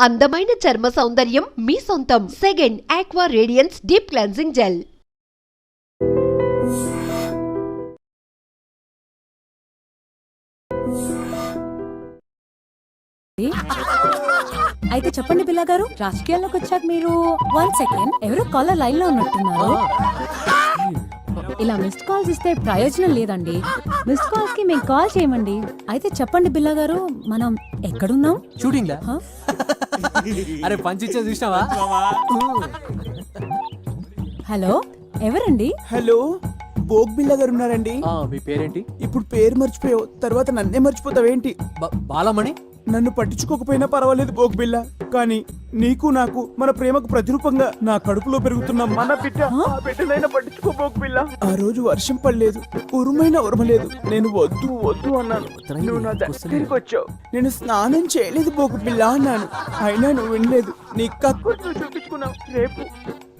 అందమైన చర్మ సౌందర్యం మీ సొంతం. Second aqua radiance deep cleansing gel. అయితే చెప్పండి బిల్లా గారు, రాజకీయాల్లోకి వచ్చాక మీరు 1 సెకండ్ ఎవరో కాలర్ లైన్ లో ఉన్నట్టున్నారు. ఇలా మిస్డ్ కాల్స్ ఇస్తే ప్రయోజనం లేదండి. మిస్డ్ కాల్స్ కి మేము కాల్ చేయమండి. అయితే చెప్పండి బిల్లా గారు, మనం ఎక్కడున్నాం? షూటింగ్ లా? అరే పంచిచ్చే చూసినావా? హలో, ఎవరండి? హలో, బోగ్ బిల్లా గారు ఉన్నారండి. మీ పేరేంటి? ఇప్పుడు పేరు మర్చిపోయావు, తర్వాత నన్నే మర్చిపోతావేంటి? బాలమణి. నన్ను పట్టించుకోకపోయినా పర్వాలేదు బోగ్ బిల్లా, కానీ నీకు నాకు మన ప్రేమకు ప్రతిరూపంగా నా కడుపులో పెరుగుతున్న మన బిడ్డనైనా పట్టించుకో బోగ్ బిల్లా. ఆ రోజు వర్షం పడలేదు, ఉరుమైనా ఉరమలేదు. నేను వద్దు వద్దు అన్నాను, నువ్వు నా దగ్గరికి వచ్చావు. నేను స్నానం చేయలేదు బోగ్ బిల్లా అన్నాను, అయినా నువ్వు వినలేదు. నీ కక్కుడు నువ్వు చూపించుకున్నావు. రేపు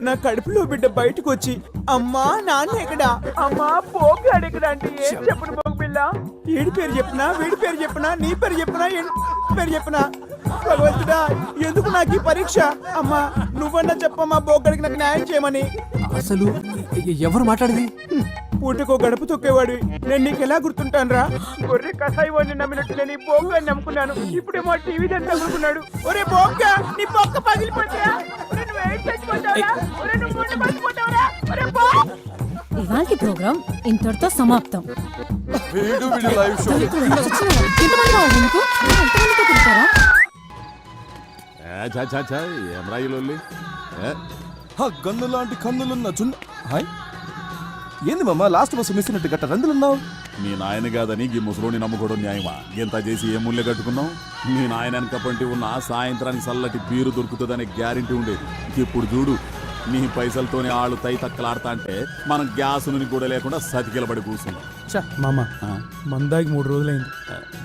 నా కడుపులో బిడ్డ బయటకు వచ్చి అమ్మా నాన్న ఎక్కడా, అమ్మా పోగాడు ఎక్కడా అంటే ఏం చెప్పను బోగ్ బిల్లా? ఏడి పేరు చెప్పినా, వీడి పేరు చెప్పినా, నీ పేరు చెప్పినా, పేరు చెప్పినా, భగవంతుడా ఎందుకు నాకు ఈ పరీక్ష? అమ్మా నువ్వన్నా చెప్పమ్మా బోగడికి నాకు న్యాయం చేయమని. అసలు ఎవరు మాట్లాడేది? పూటకో గడప తొక్కేవాడివి, నేను నీకు ఎలా గుర్తుంటాను రా? ఒరే కసాయి వాడిని నమ్మినట్టు నేను ఈ బోగ్గాన్ని నమ్ముకున్నాను, ఇప్పుడేమో టీవీ దాన్ని నమ్ముకున్నాడు. ఒరే బోగ్గా, నీ బొక్క పగిలిపోతారా? ఇవాల్టి ప్రోగ్రామ్ ఇంతటితో సమాప్తం. గన్ను లాంటి కన్నులున్న చున్న. హాయ్, ఏంది మామ లాస్ట్ బస్సు మిస్ అయినట్టు గట్ట రందులున్నావు? మీ నాయన కాదని ఈ ముసలోని నమ్ముకోవడం న్యాయమా? ఎంత చేసి ఏ ముళ్ళే కట్టుకున్నావు? మీ నాయన వెనకపంటి ఉన్న సాయంత్రానికి చల్లటి బీరు దొరుకుతుందనే గ్యారెంటీ ఉండేది. ఇప్పుడు చూడు, నీ పైసలతోనే ఆళ్ళు తై తక్కలాడతా అంటే మనం గ్యాస్ నుంచి కూడా లేకుండా సతికిలబడి కూర్చున్నాం. మామ మందాకి 3 రోజులైంది,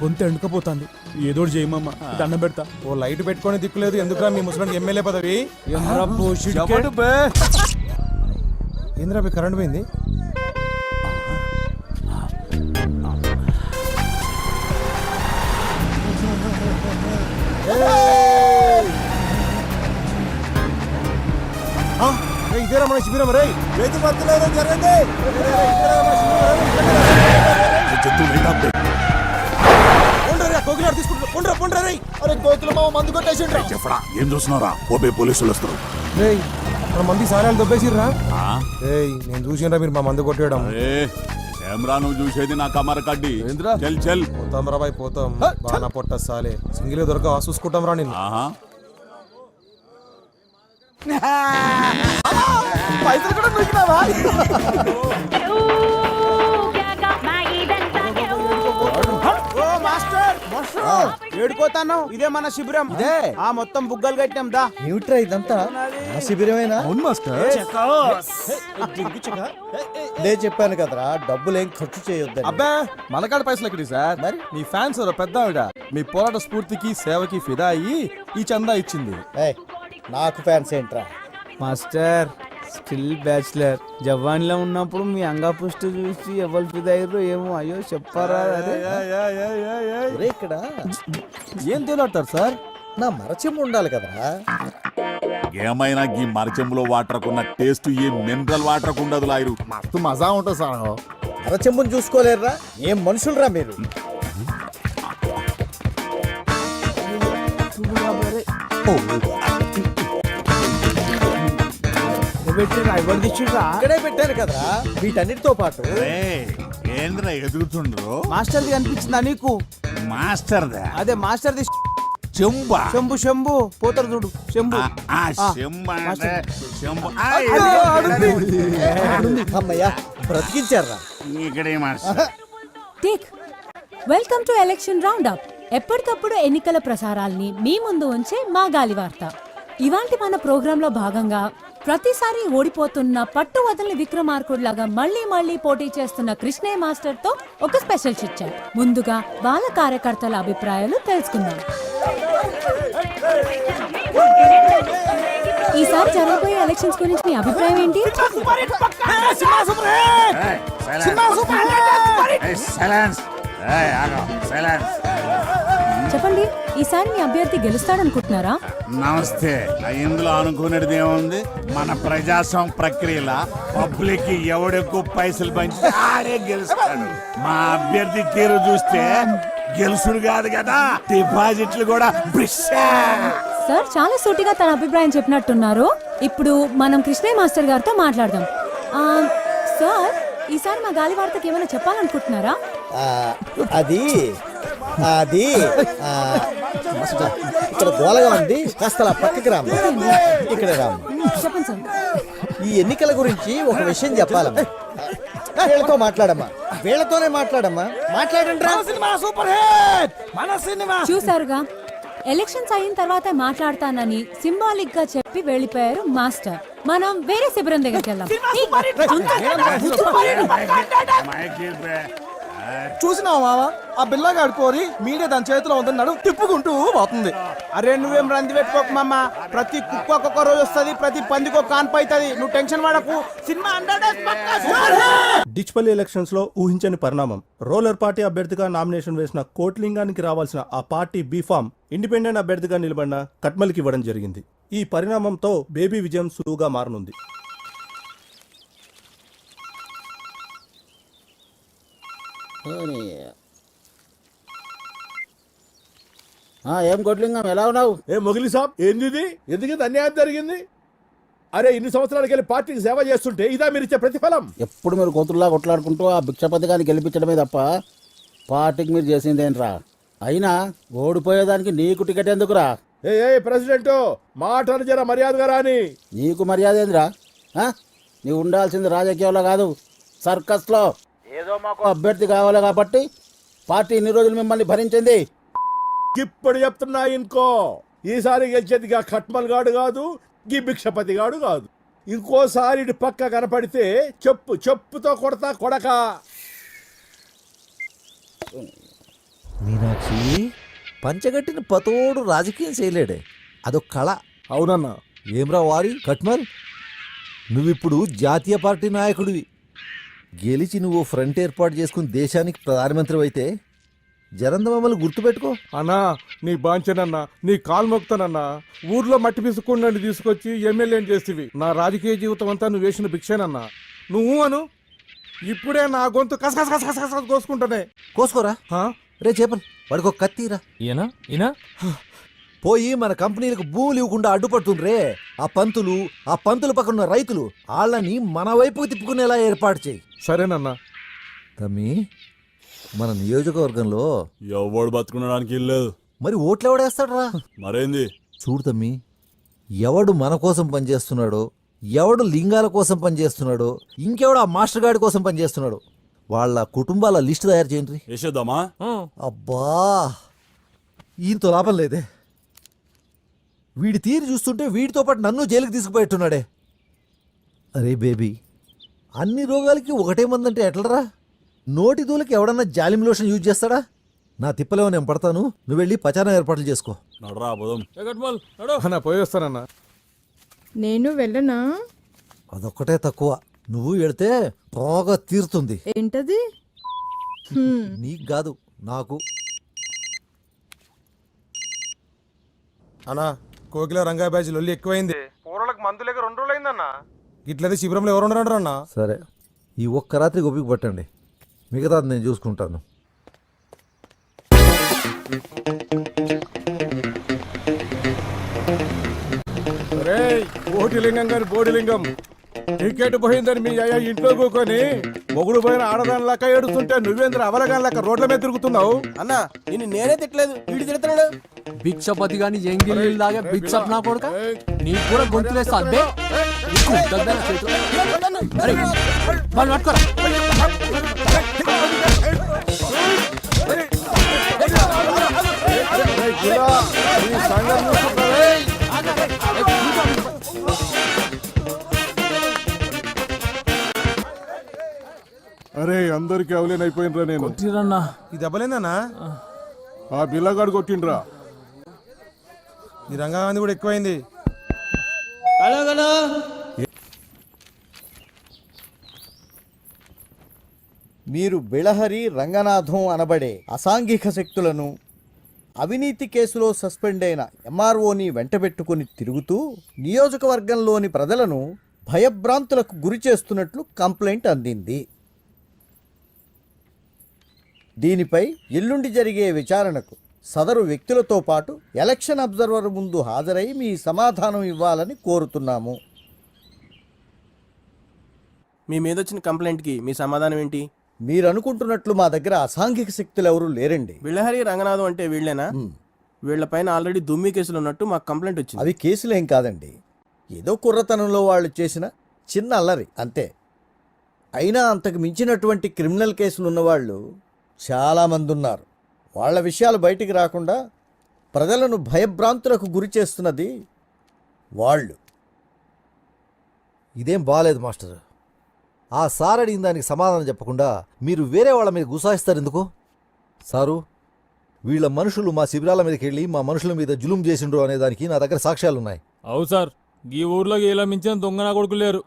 గొంతు ఎండుకపోతుంది. ఏదో చేయమమ్మ, దండం పెడతా. ఓ లైట్ పెట్టుకొని దిక్కులేదు ఎందుకురా మీ ముసలానికి ఎమ్మెల్యే పదవి? ఏంద్రా మీ కరెంట్ పోయింది? ఇదేరా మన శిబిరం రే, రైతు భర్తలేదో జరగండి. ఏం చూస్తున్నారా? ఓపే పోలీసులు వస్తారు. మన మంది సారాలు దొబ్బేసిర్రా? నేను చూసినరా మీరు మా మందు కొట్టేయడం. కెమెరా నువ్వు చూసేది నా కమర కడ్డి. చల్ చల్ పోతాం రా బాయ్, పోతాం. బాగా పొట్ట సాలే సింగిల్ దొరక చూసుకుంటాం రా నేను. పైసలు కూడా దొరికినావా? ఏడుకోతాను, ఇదే మన శిబిరం. ఆ మొత్తం బుగ్గలు కట్టాం దా. ఏమిట్రా ఇదంతా? శిబిరమేనా? అవును మాస్టర్. లే చెప్పాను కదరా, డబ్బులేం ఖర్చు చేయొద్దు. అబ్బా మనకాడ పైసలు ఎక్కడి సార్? మరి మీ ఫ్యాన్స్ పెద్ద ఆవిడ మీ పోరాట స్ఫూర్తికి సేవకి ఫిదా అయ్యి ఈ చందా ఇచ్చింది. నాకు ఫ్యాన్స్ ఏంట్రా మాస్టర్? Still bachelor. జవాన్లో ఉన్నప్పుడు మీ అంగపుష్టి చూసి ఎవరు ఫిదయ్యారో ఏమో, అయ్యో చెప్పారా? ఇక్కడ ఏం తేలాడతారు సార్? నా మరచెంబు ఉండాలి కదరా. ఏమైనా ఈ మరచెంబులో వాటర్ కున్న టేస్ట్ ఏ మినరల్ వాటర్ ఉండదు. లాయరు మస్తు మజా ఉంటుంది సార్. మరచెంబుని చూసుకోలేరురా, ఏం మనుషులరా మీరు? ఇక్కడే పెట్టారు కదరా వీటన్నిటితో పాటు. ఏంద్రా ఎదుగుతుండ్రు? మాస్టర్ ది అనిపించిందా నీకు? మాస్టర్ అదే మాస్టర్ ది చెంబా. శంభు శంభు పోతారు చూడు, శంభు. అమ్మయ్యా బ్రతికించారా. Welcome to election round up. ఎప్పటికప్పుడు ఎన్నికల ప్రసారాల్ని మీ ముందు ఉంచే మా గాలి వార్త. ఇవాంటి మన ప్రోగ్రామ్ లో భాగంగా ప్రతిసారి ఓడిపోతున్న పట్టు వదలని విక్రమార్కుడిలాగా మళ్లీ పోటీ చేస్తున్న కృష్ణయ్య మాస్టర్ తో ఒక స్పెషల్ చిట్ చాట్. ముందుగా బాల కార్యకర్తల అభిప్రాయాలు తెలుసుకుందాం. ఈసారి జరగబోయే ఎలక్షన్స్ గురించి మీ అభిప్రాయం ఏంటి? చెప్పండి, ఈసారి మీ అభ్యర్థి గెలుస్తాడనుకుంటున్నారా? నమస్తే. ఇందులో అనుకునేది ఏముంది? మన ప్రజాస్వామ్య ప్రక్రియల పబ్లిక్ ఎవడెక్కువ పైసలు పంచి ఆడే గెలుస్తాడు. మా అభ్యర్థి తీరు చూస్తే గెలుసుడు కాదు కదా, డిపాజిట్లు కూడా బ్రిషా. సార్ చాలా సూటిగా తన అభిప్రాయం చెప్పినట్టున్నారు. ఇప్పుడు మనం కృష్ణయ్య మాస్టర్ గారితో మాట్లాడదాం. సార్, ఈసారి మా గాలి వార్తకి ఏమైనా చెప్పాలనుకుంటున్నారా? ఆ, అది అది ఆ, ఇక్కడ గోలగా ఉంది, కాస్త అలా పక్కకి రాము. ఇక్కడ రాము. చెప్పండి సార్. ఈ ఎన్నికల గురించి ఒక విషయం చెప్పాలమ్మా. వీళ్ళతో మాట్లాడమ్మా, వీళ్ళతోనే మాట్లాడమ్మా. మాట్లాడండి రా. చూసారుగా, ఎలక్షన్స్ అయిన తర్వాత మాట్లాడతానని సింబాలిక్ గా చెప్పి వెళ్ళిపోయారు మాస్టర్. మనం వేరే శిబిరం దగ్గరికి వెళ్దాం. చూసినావా మావా, ఆ బిల్లగాడు కోరి మీడియా దాని చేతిలో ఉందన్నాడు, తిప్పుకుంటూ పోతుంది. అరే నువ్వేం రంది పెట్టుకోకు మామ. ప్రతి కుక్క ఒక్కొక్క రోజు వస్తుంది, ప్రతి పందికి ఒక కాన్పు అవుతుంది. నువ్వు టెన్షన్ పడకు. సినిమా 100 days పక్కా. డిచ్పల్లి ఎలక్షన్స్ లో ఊహించని పరిణామం. రోలర్ పార్టీ అభ్యర్థిగా నామినేషన్ వేసిన కోట్లింగానికి రావాల్సిన ఆ పార్టీ బీఫామ్ ఇండిపెండెంట్ అభ్యర్థిగా నిలబడిన కట్మల్కి ఇవ్వడం జరిగింది. ఈ పరిణామంతో బేబీ విజయం సులువుగా మారనుంది. ఏం కొట్లింగం, ఎలా ఉన్నావు? ఏ మొగిలి సాబ్, ఏంది ఇది? ఎందుకు అన్యాయం జరిగింది? అరే ఇన్ని సంవత్సరాలకి వెళ్ళి పార్టీకి సేవ చేస్తుంటే ఇదా మీరు ఇచ్చే ప్రతిఫలం? ఎప్పుడు మీరు కోతుల్లా కొట్లాడుకుంటూ ఆ భిక్ష పథకాన్ని గెలిపించడమే తప్ప పార్టీకి మీరు చేసిందేంట్రా? అయినా ఓడిపోయేదానికి నీకు టికెట్ ఎందుకురా? ఏ ప్రెసిడెంట్, మాట జర మర్యాదగా రాని. నీకు మర్యాద ఏందిరా? నీవు ఉండాల్సింది రాజకీయంలో కాదు, సర్కస్లో. ఏదో మాకు అభ్యర్థి కావాలి కాబట్టి పార్టీ ఇన్ని రోజులు మిమ్మల్ని భరించింది. ఇప్పుడు చెప్తున్నా ఇంకో, ఈసారి గెలిచేదిగా ఖట్మల్ గాడు కాదు, గీ భిక్షపతి గాడు కాదు. ఇంకోసారి ఇటు పక్క కనపడితే చెప్పుతో కొడతా కొడక. మీనాక్షి, పంచగట్టిన పతోడు రాజకీయం చేయలేడే, అదొక కళ. అవునన్నా. ఏమ్రా వారి కట్మల్, నువ్విప్పుడు జాతీయ పార్టీ నాయకుడివి. గెలిచి నువ్వు ఫ్రంట్ ఏర్పాటు చేసుకుని దేశానికి ప్రధానమంత్రి అయితే జనంత మమ్మల్ని గుర్తుపెట్టుకో. అన్నా నీ బాంచనన్నా, నీ కాలు మొక్తానన్నా. ఊర్లో మట్టి పిసుకుండా తీసుకొచ్చి ఎమ్మెల్యేని చేస్తేవి. నా రాజకీయ జీవితం అంతా నువ్వు వేసిన భిక్షేనన్నా. నువ్వు అను, ఇప్పుడే నా గొంతు కసకస కోసుకుంటానే. కోసుకోరా రే చేపలు, వాడికి ఒక కత్తిరా. ఈయన పోయి మన కంపెనీలకు భూములు ఇవ్వకుండా అడ్డుపడుతుండ్రే ఆ పంతులు పక్కన ఉన్న రైతులు, వాళ్ళని మన వైపుకు తిప్పుకునేలా ఏర్పాటు చేయి. సరేనన్నా. తమ్మి, మన నియోజకవర్గంలో ఎవడు బతుకునడానికి ఇల్లేదు. మరి ఓట్లు ఎవడేస్తాడు రా? మరేంది? చూడు తమ్మి, ఎవడు మన కోసం పనిచేస్తున్నాడో, ఎవడు లింగాల కోసం పనిచేస్తున్నాడో, ఇంకెవడు ఆ మాస్టర్ గాడి కోసం పనిచేస్తున్నాడో వాళ్ళ కుటుంబాల లిస్టు తయారు చేయండి. వేసేద్దామా? అబ్బా, ఈయనతో లాభం లేదే. వీడి తీరు చూస్తుంటే వీడితో పాటు నన్ను జైలుకి తీసుకుపోయేట్టున్నాడే. అరే బేబీ, అన్ని రోగాలకి ఒకటే మందంటే ఎట్లరా? నోటి దూలకి ఎవడన్నా జాలిం లోషన్ యూజ్ చేస్తాడా? నా తిప్పలేమో నేను పడతాను, నువ్వు వెళ్ళి పచారం ఏర్పాట్లు చేసుకో. నడరా పోదాం. అన్నా పోయి వస్తానన్నా. నేను వెళ్ళనా? అదొక్కటే తక్కువ, నువ్వు వెళితే బాగా తీరుతుంది. ఏంటది? నీకు కాదు, నాకు. అన్నా, కోకిల రంగాయ బ్యాచ్ లొల్లి ఎక్కువైంది. పూర్వలకు మందు లేక 2 రోజులు అయిందన్నా. ఇట్లయితే శిబిరంలో ఎవరు ఉండరు అన్నా. సరే, ఈ ఒక్క రాత్రి గొప్పికి పట్టండి, మిగతాది నేను చూసుకుంటాను. కోటిలింగం గారి బోడిలింగం టికెట్ పోయిందని మీ అయ్యా ఇంట్లో కూకొని మొగుడు పోయిన ఆడదాని లెక్క ఏడుస్తుంటే నువ్వేంద్ర అవలగాని లెక్క రోడ్ల మీద తిరుగుతున్నావు. అన్నా నిన్ను నేనే తిట్టలేదు, వీడు తిడతాడు. భిక్షపతి గాని ఎంగిల్ లాగా భిక్షప్ నా కొడుక, నీకు కూడా గొంతులేస్తా. అరే అందరికి అవలేనైపోయినరా నేను. ఈ దెబ్బలేందన్నా? ఆ బిల్లగాడు కొట్టిండ్రా. ఈ రంగాగాంధీ కూడా ఎక్కువైంది. మీరు బిళహరి రంగనాథం అనబడే అసాంఘిక శక్తులను అవినీతి కేసులో సస్పెండ్ అయిన ఎంఆర్ఓని వెంటబెట్టుకుని తిరుగుతూ నియోజకవర్గంలోని ప్రజలను భయభ్రాంతులకు గురి చేస్తున్నట్లు కంప్లైంట్ అందింది. దీనిపై ఎల్లుండి జరిగే విచారణకు సదరు వ్యక్తులతో పాటు ఎలక్షన్ అబ్జర్వర్ ముందు హాజరై మీ సమాధానం ఇవ్వాలని కోరుతున్నాము. మీ మీద వచ్చిన కంప్లైంట్కి మీ సమాధానం ఏంటి? మీరు అనుకుంటున్నట్లు మా దగ్గర అసాంఘిక శక్తులు ఎవరూ లేరండి. బిళ్ళహరి రంగనాథం అంటే వీళ్ళేనా? వీళ్ళపైన ఆల్రెడీ దుమ్మి కేసులు ఉన్నట్టు మాకు కంప్లైంట్ వచ్చింది. అవి కేసులేం కాదండి, ఏదో కుర్రతనంలో వాళ్ళు చేసిన చిన్న అల్లరి అంతే. అయినా అంతకు మించినటువంటి క్రిమినల్ కేసులు ఉన్నవాళ్ళు చాలామంది ఉన్నారు. వాళ్ళ విషయాలు బయటికి రాకుండా ప్రజలను భయభ్రాంతులకు గురి చేస్తున్నది వాళ్ళు. ఇదేం బాగాలేదు మాస్టర్. ఆ సార్ అడిగిన దానికి సమాధానం చెప్పకుండా మీరు వేరే వాళ్ళ మీద గుసాయిస్తారు ఎందుకు? సారు, వీళ్ళ మనుషులు మా శిబిరాల మీదకి వెళ్ళి మా మనుషుల మీద జులుం చేసిండ్రు అనే దానికి నా దగ్గర సాక్ష్యాలున్నాయి. అవు సార్, ఈ ఊర్లో ఇలా మించిన దొంగ నా కొడుకు లేరు.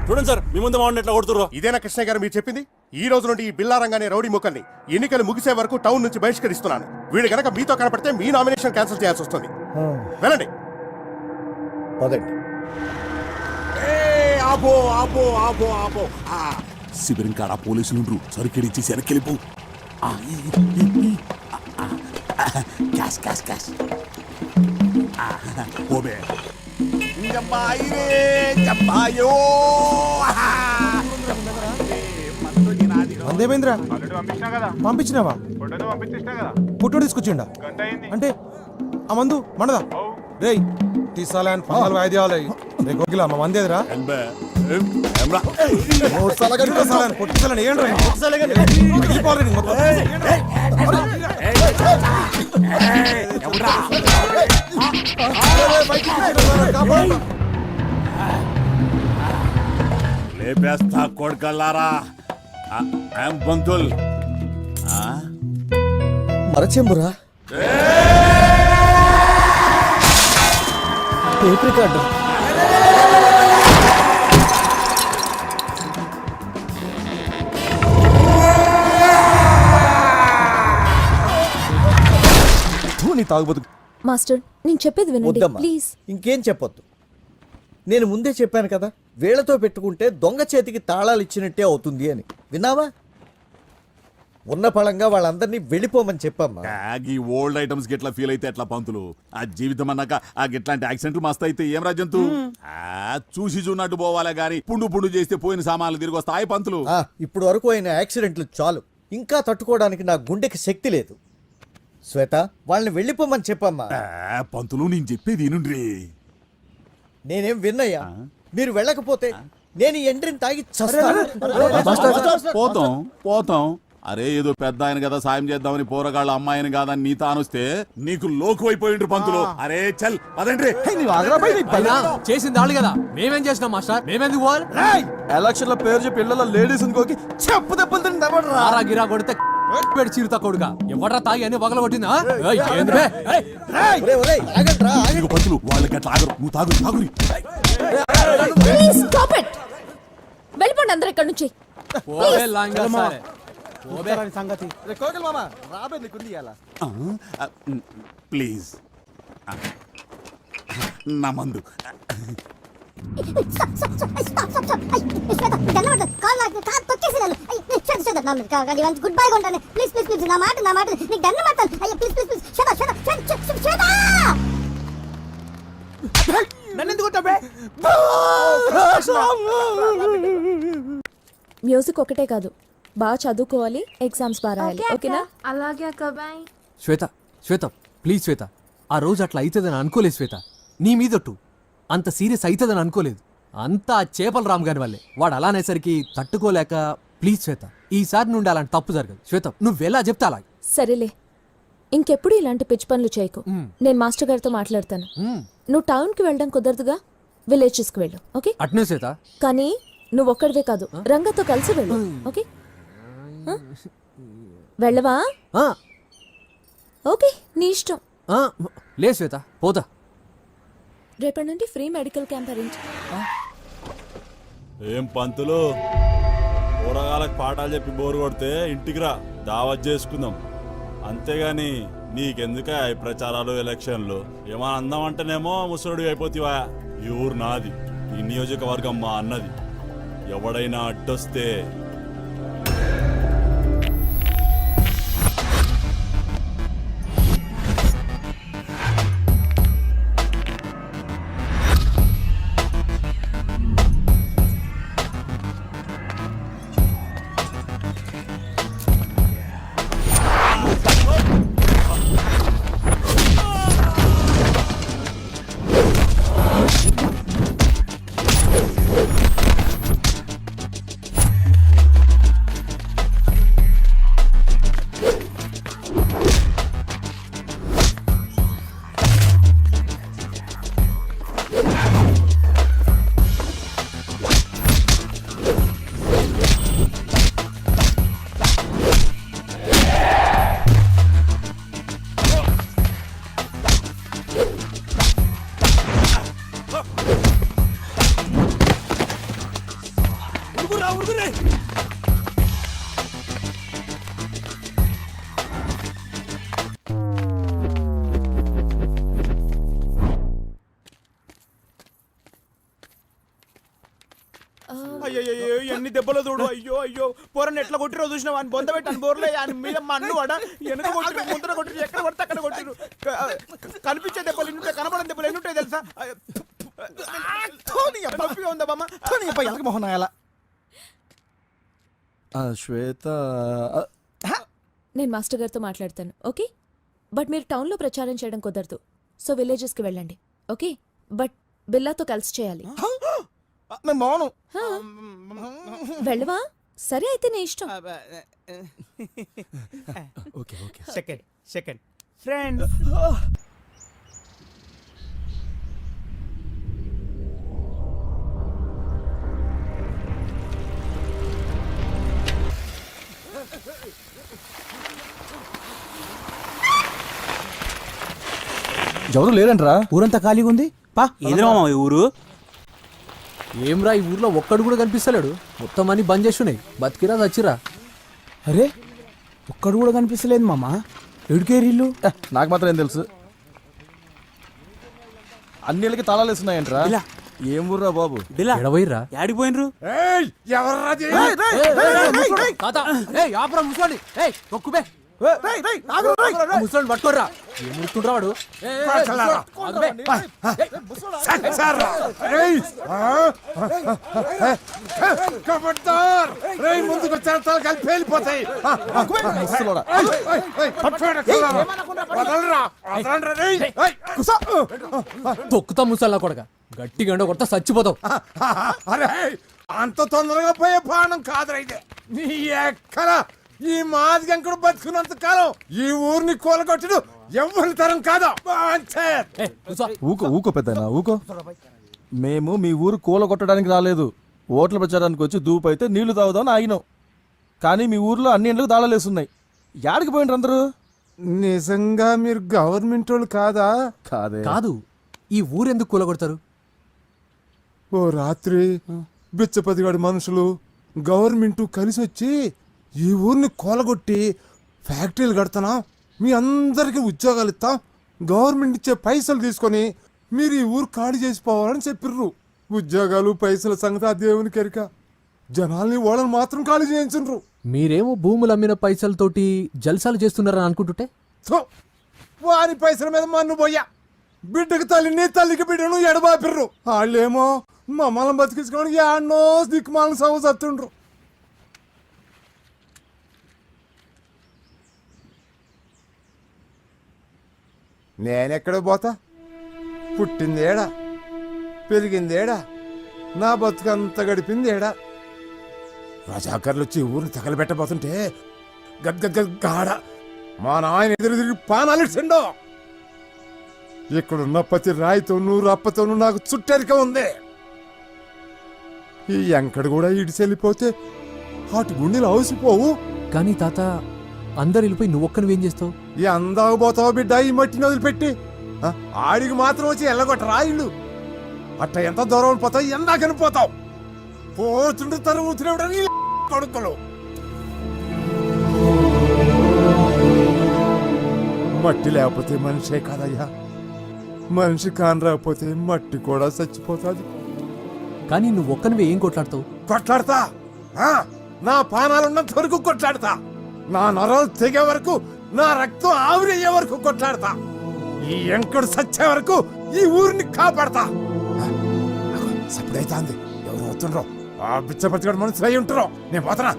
చూడండి సార్, మీ ముందు వాడిని ఎట్లా కొడుతుర్రో. ఇదేనా కృష్ణ గారు మీరు చెప్పింది? ఈ రోజు నుండి ఈ బిల్లారంగానే రౌడీ ముక్కల్ని ఎన్నికలు ముగిసే వరకు టౌన్ నుంచి బహిష్కరిస్తున్నాను. వీడు గనక మీతో కనపడితే మీ నామినేషన్ క్యాన్సిల్ చేయాల్సి వస్తుంది. వెళ్ళండి. పదండి. ఆపో ఆపో ఆపో ఆపో. శిబిరం కాడ పోలీసులు సరికెడిచ్చి వెనక్కిలిపో. Cash cash cash. ఓబే అందేమేంద్రా పంపించినావా? పుట్టోడు తీసుకొచ్చిండా అంటే ఆ మందు మండదా? రేయ్ తీసాలా అని పందాలు వాయిద్యాలు రే గోగిలా మా మందేదిరా పొట్టిసాలని ఏంట్రా లేపేస్తా కొడుకల్లారా. బంతుల్ మరచెంబురా టేప్ రికార్డు. మాస్టర్, నేను చెప్పేది వినండి వద్దమ్మా, ప్లీజ్. ఇంకేం చెప్పొద్దు. నేను ముందే చెప్పాను కదా, వీళ్లతో పెట్టుకుంటే దొంగ చేతికి తాళాలు ఇచ్చినట్టే అవుతుంది అని. విన్నావా? ఉన్న పళంగా వాళ్ళందరినీ వెళ్ళిపోమని చెప్పమ్మా. ఈ ఓల్డ్ ఐటమ్స్ గిట్లా ఫీల్ అయితే ఎట్లా పంతులు? ఆ జీవితం అన్నాక ఆ గిట్లాంటి యాక్సిడెంట్లు మస్తు అయితే ఏం రాజంతు? చూసి చూన్నట్టు పోవాలే గాని పుండు పుండు చేస్తే పోయిన సామాన్లు తిరిగి వస్తాయి పంతులు. ఇప్పుడు వరకు అయిన యాక్సిడెంట్లు చాలు, ఇంకా తట్టుకోవడానికి నా గుండెకి శక్తి లేదు. శ్వేత, వాళ్ళని వెళ్ళిపోమని చెప్పమ్మా. పంతులు నేను చెప్పేది వినుండ్రి. నేనేం విన్నయ్యా, మీరు వెళ్ళకపోతే నేను ఎండ్రిని తాగి పోతాం పోతాం. అరే ఏదో పెద్ద ఆయన కదా సాయం చేద్దామని పోరగాళ్ళ అమ్మాయిని కాదని నీ తానొస్తే నీకు లోకు అయిపోయిండ్రు పంతులు. అరే చల్ పదండ్రి. చేసింది వాళ్ళు కదా, మేమేం చేసినాం మాస్టర్? మేమెందుకు పోవాలి? ఎలక్షన్ లో పేరు చెప్పి ఇళ్ళలో లేడీస్ ఇంకోకి చెప్పు దెబ్బలు ఆరా గిరా కొడితే చీరుతా కొడుక ఎవడ్రా తాగి అని పగల కొట్టిందా? పంతులు వాళ్ళకి అట్లా ఆగరు, నువ్వు తాగు తాగురి. వెళ్ళిపోండి అందరు ఇక్కడ నుంచి. ప్లీజ్ నా మందు. గుడ్ బై కొంటాను ప్లీజ్ ప్లీజ్ ప్లీజ్. నా మాట నీకు దండం మాట్లాడు. అయ్యో ప్లీజ్ ప్లీజ్ ప్లీజ్. మ్యూజిక్ ఒకటే కాదు, బాగా చదువుకోవాలి, ఎగ్జామ్స్ బాగా రాయాలి. ఓకేనా? అలాగే అక్క, బాయ్. శ్వేత శ్వేత ప్లీజ్ శ్వేత, ఆ రోజు అట్లా అవుతుందని అనుకోలేదు శ్వేత. నీ మీదట్టు అంత సీరియస్ అవుతుందని అనుకోలేదు. అంతా చేపల రామ్ గారి వల్లే. వాడు అలా అనేసరికి తట్టుకోలేక. ప్లీజ్ శ్వేత, ఈసారి నుండి అలాంటి తప్పు జరగదు. శ్వేత నువ్వెలా చెప్తా అలా. సరేలే, ఇంకెప్పుడు ఇలాంటి పిచ్చి పనులు చేయకు. నేను మాస్టర్ గారితో మాట్లాడతాను. నువ్వు టౌన్కి వెళ్ళడం కుదరదుగా, విలేజెస్కి వెళ్ళు. ఓకే? అట్నే శ్వేత. కానీ నువ్వు ఒక్కడివే కాదు, రంగతో కలిసి వెళ్ళు. ఓకే? వెళ్ళవా? ఓకే, నీ ఇష్టం. లే శ్వేత, పోతా. రేపటి నుండి ఫ్రీ మెడికల్ క్యాంప్ అరేంజ్. ఏం పంతులు పోరగాళ్ళకి పాఠాలు చెప్పి బోరు కొడితే ఇంటికి రా, దావత్ చేసుకుందాం. అంతేగాని నీకెందుక ఈ ప్రచారాలు ఎలక్షన్లు? ఏమన్నా అందామంటేనేమో ముసలుడు అయిపోతావా? ఈ ఊరు నాది, ఈ నియోజకవర్గం మా అన్నది. ఎవడైనా అడ్డొస్తే అయ్యో ఎన్ని దెబ్బలు చూడు. అయ్యో అయ్యో పోరని ఎట్లా కొట్టిరో చూసినావు. అని బొంద పెట్టాను బోర్లే, ఆయన మీద మన్ను వాడ వెనక కొట్టిరు, ముందర కొట్టిరు, ఎక్కడ కొడితే అక్కడ కొట్టిరు. కనిపించే దెబ్బలు ఎన్ని ఉంటాయి, కనబడని దెబ్బలు ఎన్ని ఉంటాయి తెలుసా? నొప్పిగా ఉందా బామ్మ? మొహన్ అలా శ్వేత, నేను మాస్టర్ గారితో మాట్లాడతాను, ఓకే? బట్ మీరు టౌన్లో ప్రచారం చేయడం కుదరదు, సో విలేజెస్కి వెళ్ళండి, ఓకే? బట్ బిల్లాతో కలిసి చేయాలి. నేను బాను. వెళ్ళవా? సరే అయితే నీ ఇష్టం. Okay okay. Second friends. ఎవరు లేరంట్రా, ఊరంతా ఖాళీగా ఉంది. పా ఎదురు ఈ ఊరు. ఏమ్రా ఈ ఊర్లో ఒక్కడు కూడా కనిపిస్తలేడు. మొత్తం అన్ని బంద్ చేస్తున్నాయి. బతికిరా చచ్చిరా. అరే ఒక్కడు కూడా కనిపిస్తలేదు మామ. ఎడుకేరిల్లు నాకు మాత్రం ఏం తెలుసు. అన్నిళ్ళకి తాళాలు వేస్తున్నాయంట్రా. ఏం ఊర్రా బాబు? ఎడవైరా ఆడిపోయినరు. ముసలి పట్టుకోర్రా. ఏం ముడుతుండ్రా వాడు? ముందుకు వచ్చారు కలిపి వెళ్ళిపోతాయి. తొక్కుతా ముసల్లా కొడక. గట్టి గంట కొడతా చచ్చిపోతావు. అరే అంత తొందరగా పోయే ప్రాణం కాదురా ఇది. నీ ఎక్కడ ఈ మాదిగంకుడు బతుకున్నంత కాలం ఈ ఊరిని కూలగొట్టుడు ఎవరి తరం కాదు. ఊకో ఊకో పెద్దనా ఊకో. మేము మీ ఊరు కూల కొట్టడానికి రాలేదు, ఓట్ల ప్రచారానికి వచ్చి దూపు అయితే నీళ్లు తాగుదామని ఆగినాం. కానీ మీ ఊర్లో అన్ని ఇండ్లకు తాళాలేస్తున్నాయి. యాడికి పోయినరు అందరూ? నిజంగా మీరు గవర్నమెంట్ వాళ్ళు కాదా? కాదే. కాదు. ఈ ఊరెందుకు కూలగొడతారు? ఓ రాత్రి బిచ్చపతిగాడి మనుషులు గవర్నమెంట్ కలిసి వచ్చి ఈ ఊరిని కూలగొట్టి ఫ్యాక్టరీలు కడతాం, మీ అందరికి ఉద్యోగాలు ఇస్తాం, గవర్నమెంట్ ఇచ్చే పైసలు తీసుకొని మీరు ఈ ఊరు ఖాళీ చేసిపోవాలని చెప్పిర్రు. ఉద్యోగాలు పైసల సంగతి ఆ దేవునికి ఎరిక. జనాల్ని వాళ్ళని మాత్రం ఖాళీ చేయించుండ్రు. మీరేమో భూములు అమ్మిన పైసలతోటి జల్సాలు చేస్తున్నారని అనుకుంటుంటే వారి పైసల మీద మన్ను పోయా. బిడ్డకి తల్లిని తల్లికి బిడ్డను ఎడబాపిర్రు. వాళ్ళేమో మమ్మల్ని బతికించుకోవడానికి ఎన్నో దిక్కుమాలను సవ చత్తుండ్రు. నేనెక్కడ పోతా? పుట్టిందేడా, పెరిగిందేడా, నా బతుకంత గడిపిందేడా. రజాకర్లు వచ్చి ఊరిని తగలబెట్టబోతుంటే గద్గద్గాడ మా నాయన ఎదురు తిరిగి పానాలిచ్చిండో. ఇక్కడున్న ప్రతి రాయితోనూ రప్పతోనూ నాకు చుట్టరిక ఉంది. ఈ ఎంకడు కూడా ఇడిచెళ్ళిపోతే వాటి గుండెలు అవసిపోవు. కానీ తాత, అందరు వెళ్ళిపోయి నువ్వొక్కనివేం చేస్తావు? ఈ అందాకు పోతావు బిడ్డ ఈ మట్టిని వదిలిపెట్టి. ఆడికి మాత్రం వచ్చి ఎల్లగొట్ట రాయిళ్ళు. అట్ట ఎంత దూరం పోతావు, ఎందాకని పోతావు. పోతుండే తరుగుతున్నప్పుడు కొడుకులు. మట్టి లేకపోతే మనిషే కాదయ్యా, మనిషి కానరాకపోతే మట్టి కూడా చచ్చిపోతుంది. కానీ నువ్వు ఒక్కనివే ఏం కొట్లాడతావు? కొట్లాడతా, నా పానాలున్నంత వరకు కొట్లాడతా, నా నరాలు తెగే వరకు, నా రక్తం ఆవిరయ్యే వరకు కొట్లాడతా, ఈ ఎంకడు సచ్చే వరకు ఈ ఊరిని కాపాడతా. సప్పుడైతాంది, ఎవరు వస్తుండ్రో, ఆ బిచ్చపతిగడు మనుషులు అయి ఉంటారో. నేను పోతున్నా.